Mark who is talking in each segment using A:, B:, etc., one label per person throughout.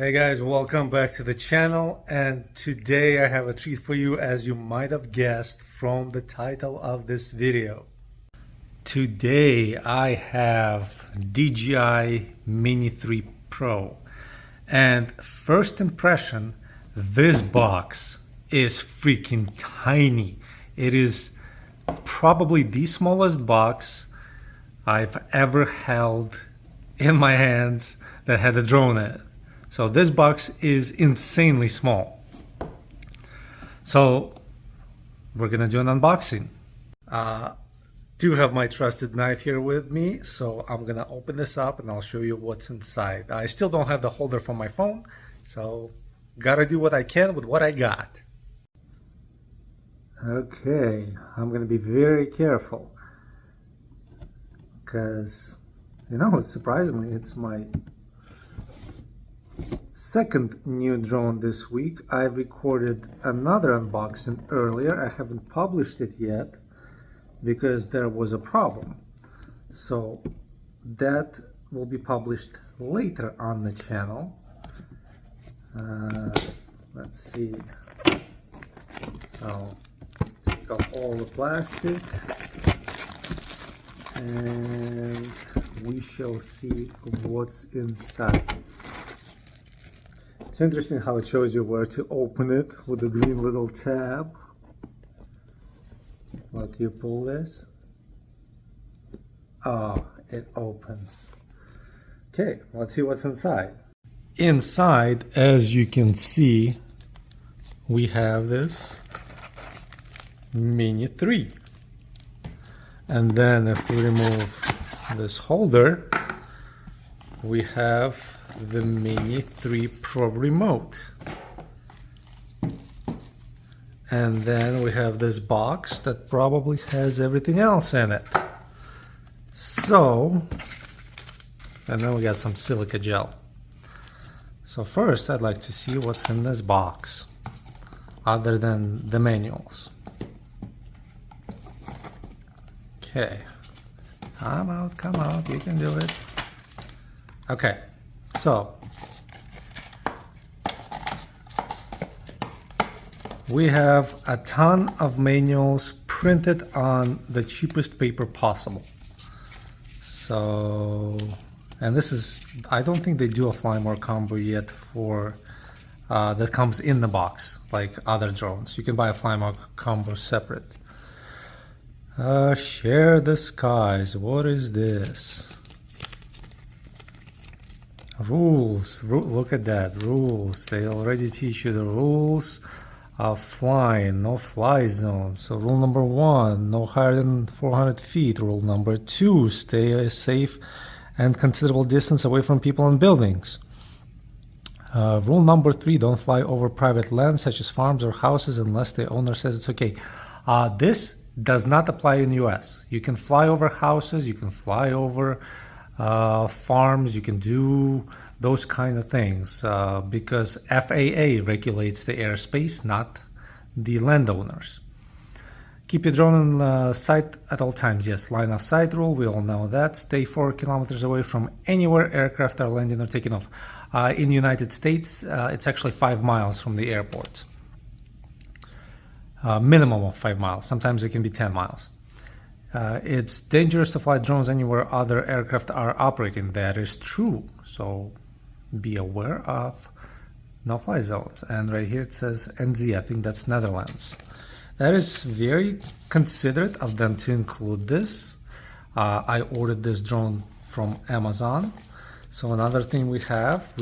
A: Hey guys, welcome back to the channel, and today I have a treat for you, as you might have guessed from the title of this video. Today I have DJI Mini 3 Pro, and first impression, this box is freaking tiny. It is probably the smallest box I've ever held in my hands that had a drone in it. So this box is insanely small. So we're gonna do an unboxing. Do have my trusted knife here with me, so I'm gonna open this up and I'll show you what's inside. I still don't have the holder for my phone, so gotta do what I can with what I got. Okay, I'm gonna be very careful because, surprisingly, it's my second new drone this week. I recorded another unboxing earlier. I haven't published it yet because there was a problem. So that will be published later on the channel. Let's see. So take off all the plastic and we shall see what's inside. It's interesting how it shows you where to open it with the green little tab. Look, you pull this. Oh, it opens. Okay, let's see what's inside. Inside, as you can see, we have this Mini 3. And then if we remove this holder, we have the Mini 3 Pro remote. And then we have this box that probably has everything else in it. So, and then we got some silica gel. So first I'd like to see what's in this box, other than the manuals. Okay, come out, you can do it. Okay. So, we have a ton of manuals printed on the cheapest paper possible. So, and this is, I don't think they do a Fly More combo yet for, that comes in the box, like other drones. You can buy a Fly More combo separate. Share the skies, what is this? Rules, look at that, rules. They already teach you the rules of flying, no fly zone. So rule number 1, no higher than 400 feet. Rule number 2, stay a safe and considerable distance away from people and buildings. Rule number 3, don't fly over private land such as farms or houses unless the owner says it's okay. This does not apply in the US. You can fly over houses, you can fly over farms, you can do those kind of things because FAA regulates the airspace, not the landowners. Keep your drone in sight at all times. Yes, line of sight rule, we all know that. Stay 4 kilometers away from anywhere aircraft are landing or taking off. In the United States, it's actually 5 miles from the airport. Minimum of 5 miles. Sometimes it can be 10 miles. It's dangerous to fly drones anywhere other aircraft are operating. That is true. So be aware of no-fly zones. And right here it says NZ. I think that's Netherlands. That is very considerate of them to include this. I ordered this drone from Amazon. So another thing we have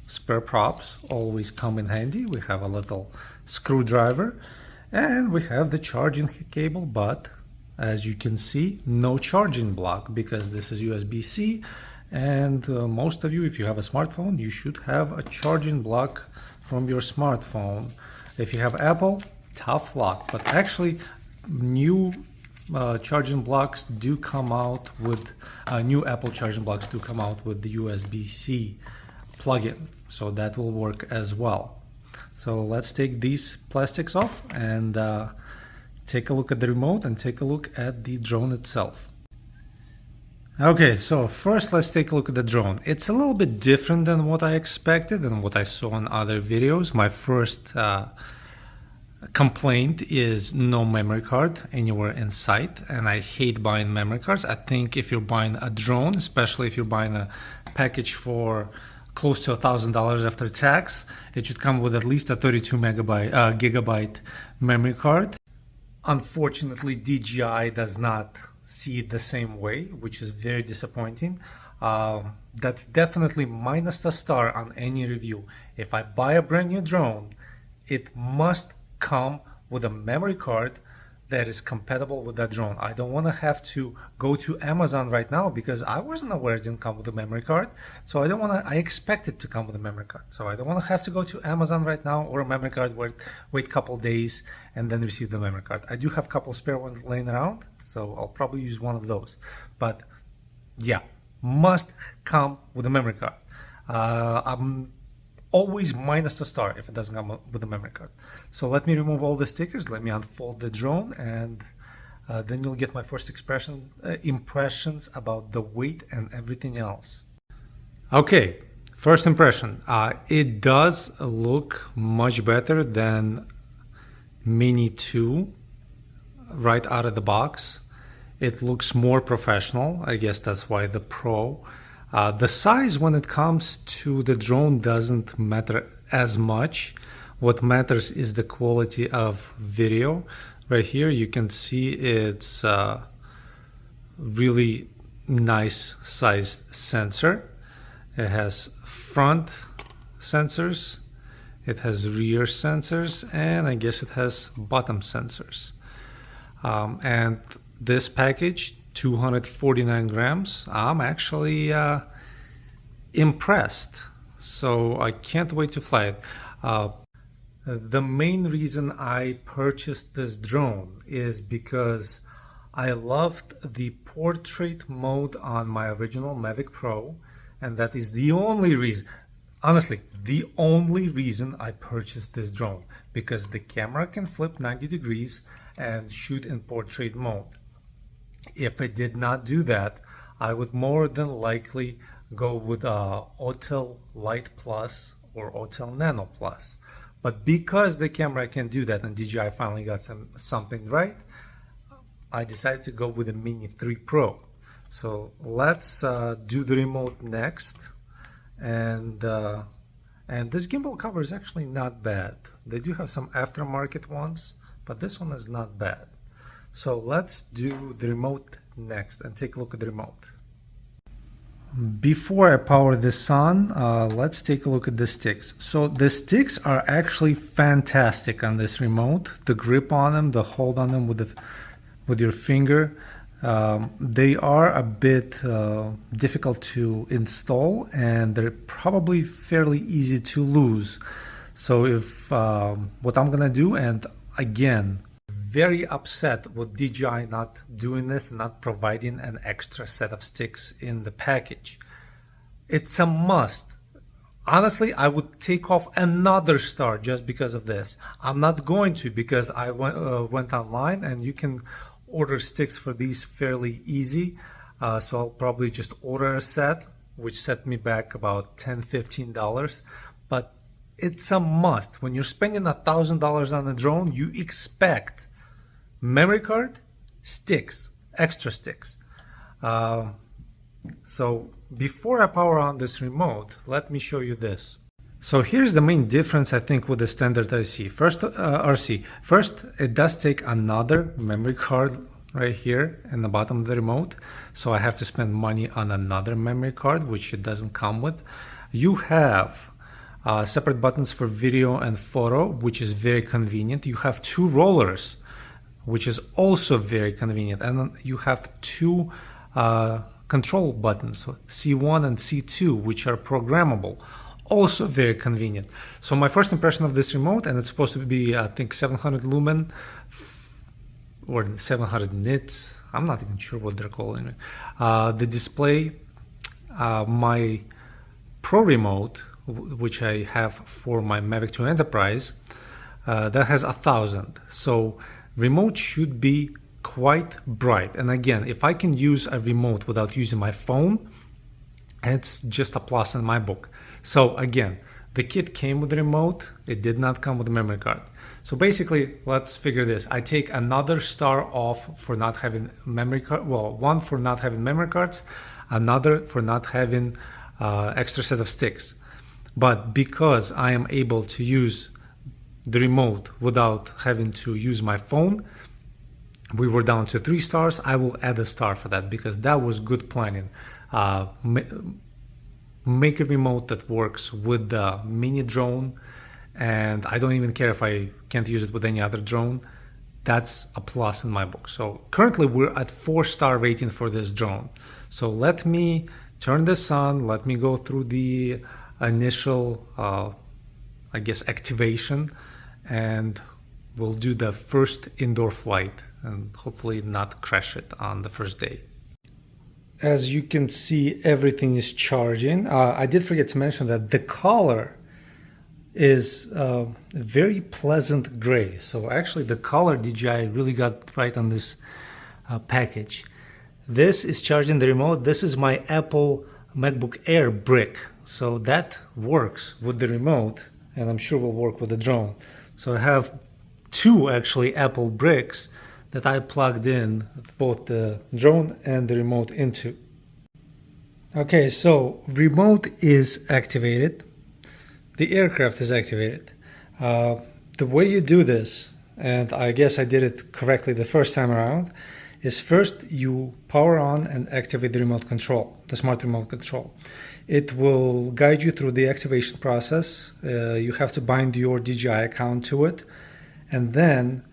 A: spare props. Always come in handy. We have a little screwdriver. And we have the charging cable, but as you can see, no charging block because this is USB-C, and most of you, if you have a smartphone, you should have a charging block from your smartphone. If you have Apple, tough luck, but actually new charging blocks do come out with new Apple charging blocks do come out with the USB-C plug-in, so that will work as well. So let's take these plastics off and take a look at the remote and take a look at the drone itself. Okay, so first let's take a look at the drone. It's a little bit different than what I expected and what I saw in other videos. My first complaint is no memory card anywhere in sight, and I hate buying memory cards. I think if you're buying a drone, especially if you're buying a package for close to $1,000 after tax, it should come with at least a 32 gigabyte memory card. Unfortunately, DJI does not see it the same way, which is very disappointing. That's definitely minus a star on any review. If I buy a brand new drone, it must come with a memory card that is compatible with that drone. I don't want to have to go to Amazon right now because I wasn't aware it didn't come with a memory card. So I don't want to, I expect it to come with a memory card. So I don't want to have to go to Amazon right now or a memory card where wait a couple days and then receive the memory card. I do have a couple spare ones laying around, so I'll probably use one of those. But yeah, must come with a memory card. I'm always minus a star if it doesn't come with a memory card. So let me remove all the stickers, let me unfold the drone, and then you'll get my first impressions about the weight and everything else. Okay, first impression. It does look much better than Mini 2 right out of the box. It looks more professional. I guess that's why the Pro. The size when it comes to the drone doesn't matter as much. What matters is the quality of video. Right here you can see it's really nice sized sensor. It has front sensors, it has rear sensors, and I guess it has bottom sensors. And this package, 249 grams, I'm actually impressed. So I can't wait to fly it. The main reason I purchased this drone is because I loved the portrait mode on my original Mavic Pro, and that is the only reason, honestly, the only reason I purchased this drone, because the camera can flip 90 degrees and shoot in portrait mode. If it did not do that, I would more than likely go with Autel Lite Plus or Autel Nano Plus. But because the camera can do that and DJI finally got something right, I decided to go with the Mini 3 Pro. So let's do the remote next. And this gimbal cover is actually not bad. They do have some aftermarket ones, but this one is not bad. So let's do the remote next and take a look at the remote. Before I power this on, let's take a look at the sticks. So the sticks are actually fantastic on this remote. The grip on them, the hold on them with your finger, they are a bit difficult to install, and they're probably fairly easy to lose. So if what I'm gonna do, and again, very upset with DJI not doing this and not providing an extra set of sticks in the package. It's a must. Honestly, I would take off another star just because of this. I'm not going to, because I went online and you can order sticks for these fairly easy. So I'll probably just order a set, which set me back about $10–15. But it's a must. When you're spending $1,000 on a drone, you expect memory card, sticks, extra sticks. So before I power on this remote, let me show you this. So here's the main difference, I think, with the standard RC. First, it does take another memory card right here in the bottom of the remote. So I have to spend money on another memory card, which it doesn't come with. You have separate buttons for video and photo, which is very convenient. You have two rollers, which is also very convenient. And then you have two control buttons, C1 and C2, which are programmable. Also very convenient. So my first impression of this remote, and it's supposed to be, I think, 700 lumen or 700 nits. I'm not even sure what they're calling it. The display, my Pro remote, which I have for my Mavic 2 Enterprise, that has 1000. So remote should be quite bright. And again, if I can use a remote without using my phone, it's just a plus in my book. So again, the kit came with the remote. It did not come with a memory card. So basically, let's figure this. I take another star off for not having memory card. Well, one for not having memory cards, another for not having extra set of sticks. But because I am able to use the remote without having to use my phone, we were down to 3 stars. I will add a star for that because that was good planning. Make a remote that works with the mini drone, and I don't even care if I can't use it with any other drone. That's a plus in my book. So currently we're at 4-star rating for this drone. So let me turn this on. Let me go through the initial, I guess, activation, and we'll do the first indoor flight and hopefully not crash it on the first day. As you can see, everything is charging. I did forget to mention that the color is a very pleasant gray. So actually the color DJI really got right on this package. This is charging the remote. This is my Apple MacBook Air brick. So that works with the remote, and I'm sure will work with the drone. So I have 2 actually Apple bricks that I plugged in both the drone and the remote into. Okay, so remote is activated. The aircraft is activated. The way you do this, and I guess I did it correctly the first time around, is first you power on and activate the remote control, the smart remote control. It will guide you through the activation process. You have to bind your DJI account to it, and then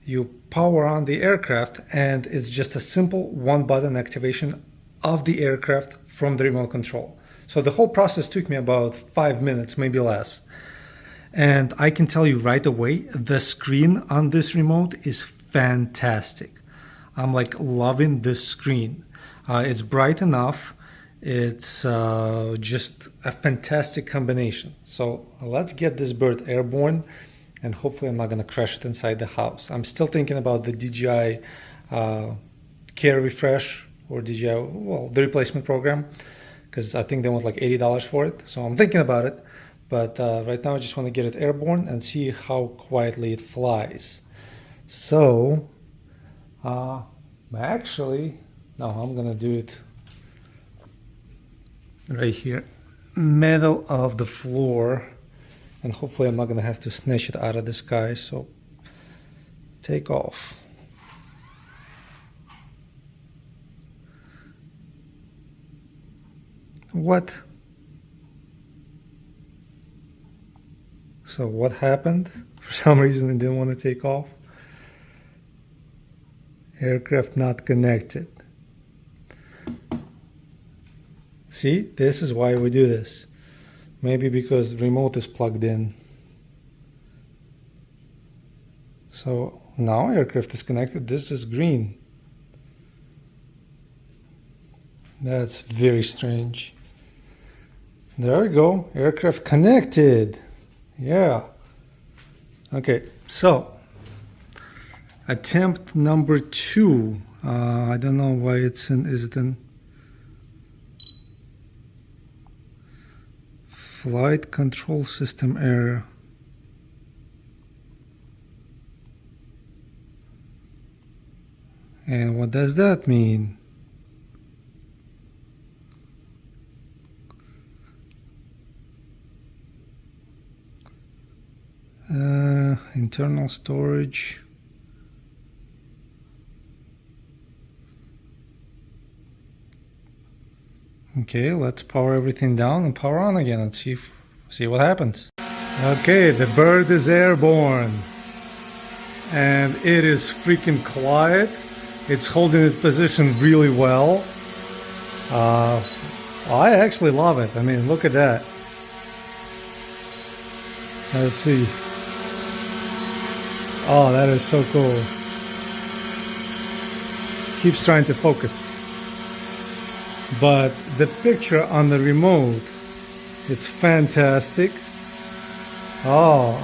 A: you power on the aircraft, and it's just a simple 1-button activation of the aircraft from the remote control. So the whole process took me about 5 minutes, maybe less. And I can tell you right away, the screen on this remote is fantastic. I'm like loving this screen. It's bright enough. It's just a fantastic combination. So let's get this bird airborne, and hopefully I'm not going to crash it inside the house. I'm still thinking about the DJI Care Refresh or DJI, well, the replacement program, because I think they want like $80 for it. So I'm thinking about it. But right now I just want to get it airborne and see how quietly it flies. So actually, no, I'm going to do it right here, middle of the floor. And hopefully I'm not going to have to snatch it out of the sky. So take off. What? So what happened? For some reason it didn't want to take off. Aircraft not connected. See, this is why we do this. Maybe because the remote is plugged in. So now aircraft is connected. This is green. That's very strange. There we go. Aircraft connected. Yeah. Okay, so attempt number 2. I don't know why it's in. Is it in flight control system error? And what does that mean? Internal storage. Okay, let's power everything down and power on again and see what happens. Okay, the bird is airborne, and it is freaking quiet. It's holding its position really well. I actually love it. I mean, look at that. Let's see. Oh, that is so cool. Keeps trying to focus. But the picture on the remote, it's fantastic. Oh,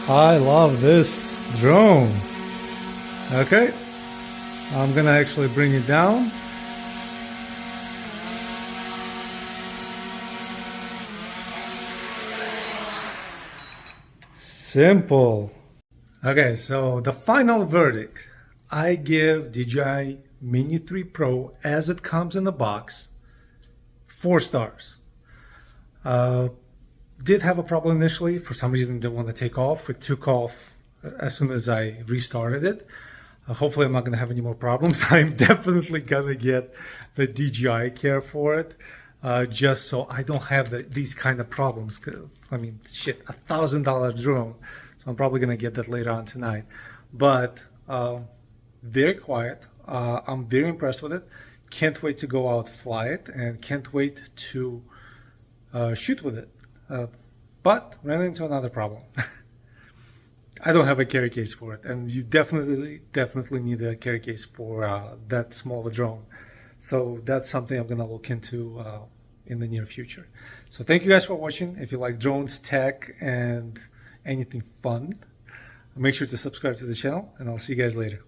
A: I love this drone. Okay, I'm gonna actually bring it down. Simple. Okay, so the final verdict. I give DJI Mini 3 Pro as it comes in the box 4 stars. Did have a problem initially. For some reason, didn't want to take off. It took off as soon as I restarted it. Hopefully, I'm not going to have any more problems. I'm definitely going to get the DJI Care for it, just so I don't have these kind of problems. I mean, shit, $1,000 drone. So I'm probably going to get that later on tonight. But very quiet. I'm very impressed with it. Can't wait to go out, fly it, and can't wait to shoot with it. But ran into another problem. I don't have a carry case for it, and you definitely need a carry case for that small of a drone. So that's something I'm gonna look into in the near future. So thank you guys for watching. If you like drones, tech, and anything fun, make sure to subscribe to the channel, and I'll see you guys later.